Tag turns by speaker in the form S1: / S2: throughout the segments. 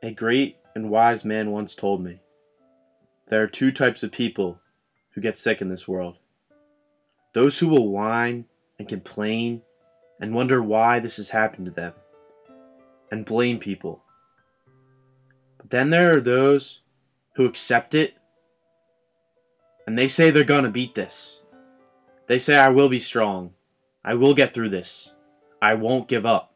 S1: A great and wise man once told me, there are two types of people who get sick in this world. Those who will whine and complain and wonder why this has happened to them, and blame people. But then there are those who accept it, and they say they're gonna beat this. They say, I will be strong. I will get through this. I won't give up.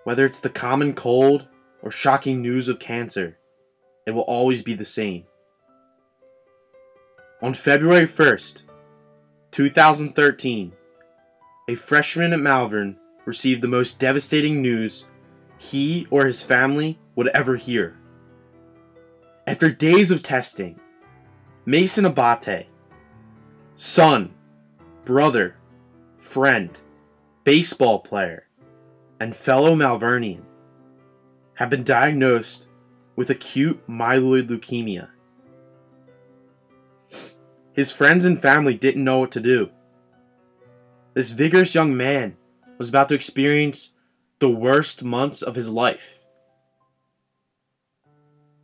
S1: Whether it's the common cold or shocking news of cancer, it will always be the same. On February 1st, 2013, a freshman at Malvern received the most devastating news he or his family would ever hear. After days of testing, Mason Abate, son, brother, friend, baseball player, and fellow Malvernian, have been diagnosed with acute myeloid leukemia. His friends and family didn't know what to do. This vigorous young man was about to experience the worst months of his life.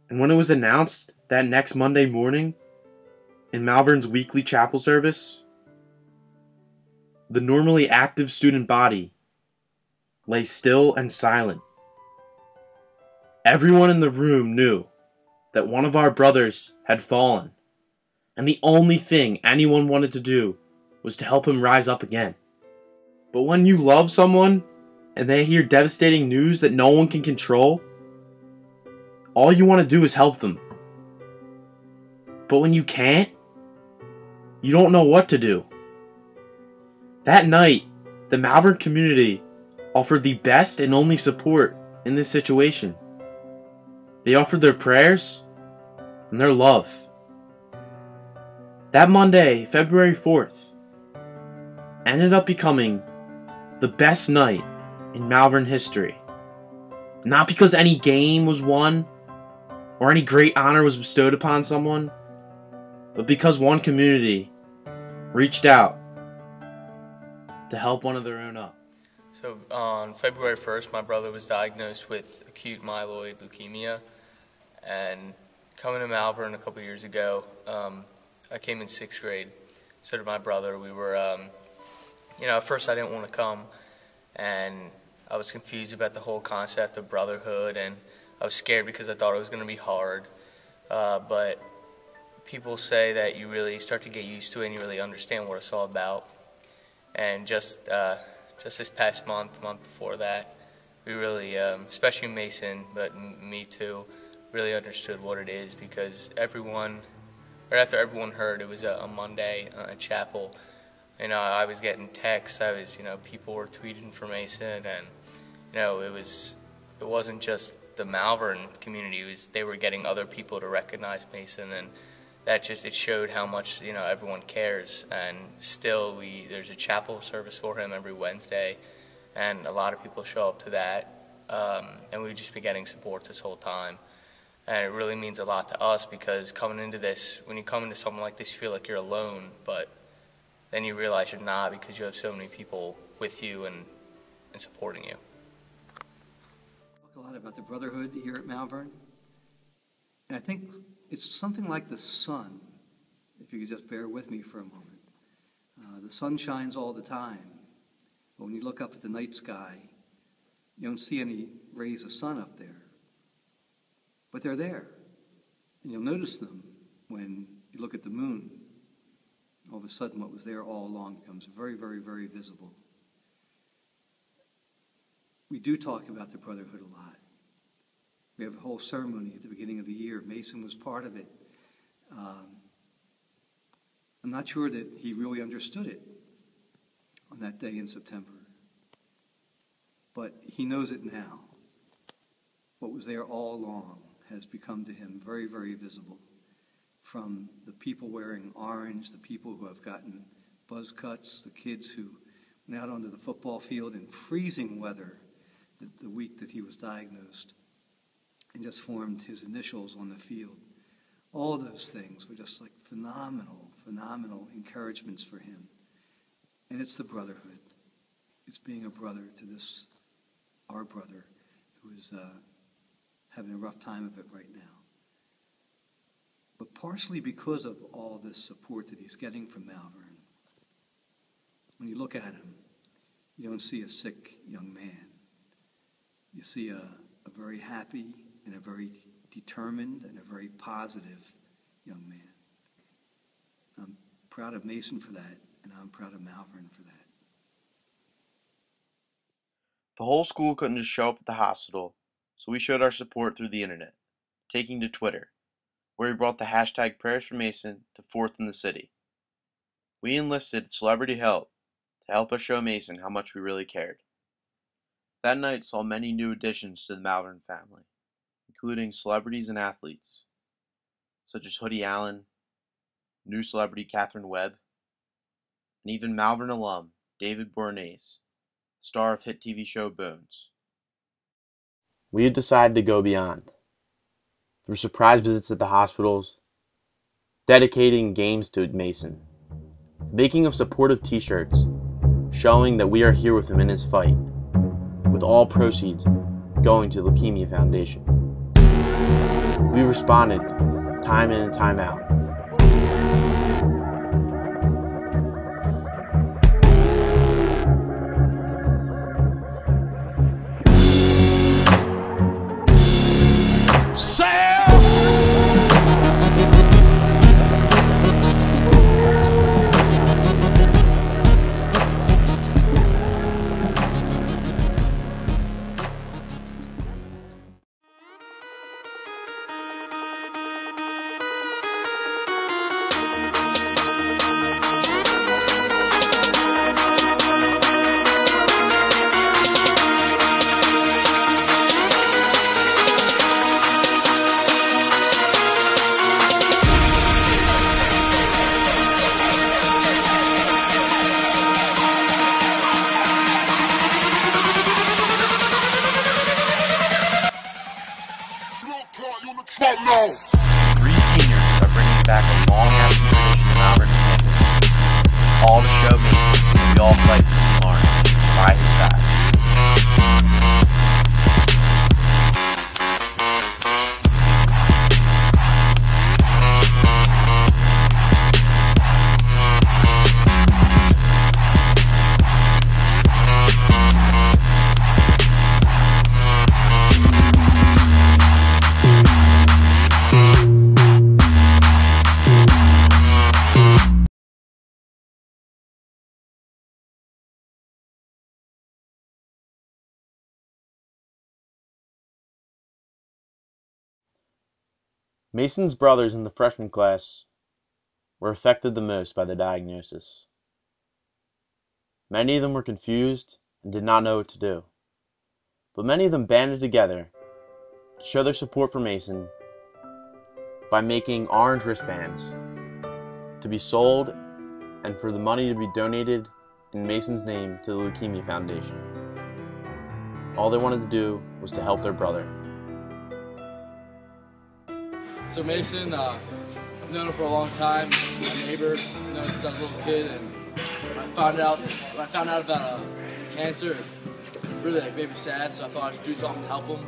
S1: And when it was announced that next Monday morning in Malvern's weekly chapel service, the normally active student body lay still and silent. Everyone in the room knew that one of our brothers had fallen, and the only thing anyone wanted to do was to help him rise up again. But when you love someone and they hear devastating news that no one can control, all you want to do is help them. But when you can't, you don't know what to do. That night, the Malvern community offered the best and only support in this situation. They offered their prayers and their love. That Monday, February 4th, ended up becoming the best night in Malvern history. Not because any game was won or any great honor was bestowed upon someone, but because one community reached out to help one of their own up.
S2: So on February 1st, my brother was diagnosed with acute myeloid leukemia, and coming to Malvern a couple years ago, I came in 6th grade. So did my brother. We were, at first I didn't want to come, and I was confused about the whole concept of Brotherhood, and I was scared because I thought it was going to be hard. But people say that you really start to get used to it and you really understand what it's all about. And just this past month before that, we really, especially Mason, but me too, really understood what it is, because right after everyone heard, it was a Monday at chapel. I was getting texts. People were tweeting for Mason, and it wasn't just the Malvern community. They were getting other people to recognize Mason, and it showed how much everyone cares. And still, there's a chapel service for him every Wednesday, and a lot of people show up to that. And we've just been getting support this whole time. And it really means a lot to us, because coming into this, when you come into something like this, you feel like you're alone, but then you realize you're not, because you have so many people with you and supporting you.
S3: Talk a lot about the Brotherhood here at Malvern. And I think it's something like the sun, if you could just bear with me for a moment. The sun shines all the time, but when you look up at the night sky, you don't see any rays of sun up there. But they're there, and you'll notice them when you look at the moon. All of a sudden, what was there all along becomes very, very, very visible. We do talk about the Brotherhood a lot. We have a whole ceremony at the beginning of the year. Mason was part of it. I'm not sure that he really understood it on that day in September, but he knows it now. What was there all along has become to him very, very visible. From the people wearing orange, the people who have gotten buzz cuts, the kids who went out onto the football field in freezing weather the week that he was diagnosed and just formed his initials on the field. All of those things were just like phenomenal, phenomenal encouragements for him. And it's the brotherhood. It's being a brother to this our brother, who is having a rough time of it right now. But partially because of all this support that he's getting from Malvern, when you look at him, you don't see a sick young man. You see a very happy and a very determined and a very positive young man. I'm proud of Mason for that, and I'm proud of Malvern for that.
S1: The whole school couldn't just show up at the hospital, so we showed our support through the internet, taking to Twitter, where we brought the hashtag Prayers for Mason to forth in the city. We enlisted celebrity help to help us show Mason how much we really cared. That night saw many new additions to the Malvern family, including celebrities and athletes, such as Hoodie Allen, new celebrity Catherine Webb, and even Malvern alum David Bournaise, star of hit TV show Bones. We had decided to go beyond, through surprise visits at the hospitals, dedicating games to Mason, making of supportive t-shirts, showing that we are here with him in his fight, with all proceeds going to the Leukemia Foundation. We responded time in and time out. Three seniors are bringing back a long-lasting tradition in Malvern campus, all to show Mason that we all fight for tomorrow by his side. Mason's brothers in the freshman class were affected the most by the diagnosis. Many of them were confused and did not know what to do, but many of them banded together to show their support for Mason by making orange wristbands to be sold and for the money to be donated in Mason's name to the Leukemia Foundation. All they wanted to do was to help their brother.
S4: So Mason, I've known him for a long time. My neighbor, I've known him since I was a little kid, and when I found out about his cancer, it really made me sad. So I thought I should do something to help him.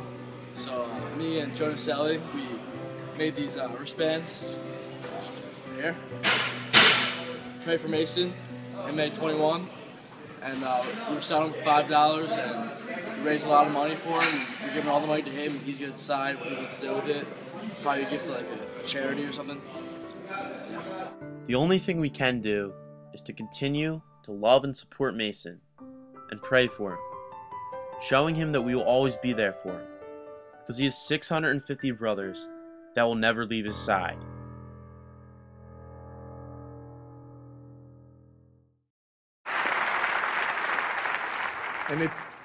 S4: So me and Jonas Selly, we made these wristbands here. Pray for Mason in May 21, and we were selling them for $5, and we raised a lot of money for him. We're giving all the money to him, and he's gonna decide what he wants to do with it. Probably give to like a charity or something. Yeah.
S1: The only thing we can do is to continue to love and support Mason and pray for him, showing him that we will always be there for him, because he has 650 brothers that will never leave his side.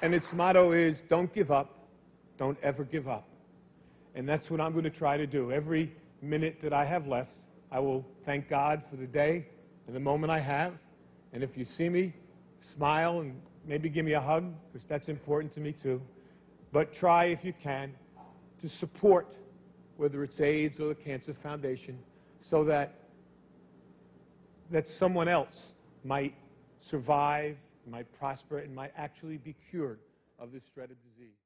S5: And its motto is, don't give up, don't ever give up. And that's what I'm going to try to do. Every minute that I have left, I will thank God for the day and the moment I have. And if you see me, smile and maybe give me a hug, because that's important to me too. But try, if you can, to support, whether it's AIDS or the Cancer Foundation, so that someone else might survive, might prosper, and might actually be cured of this dreaded disease.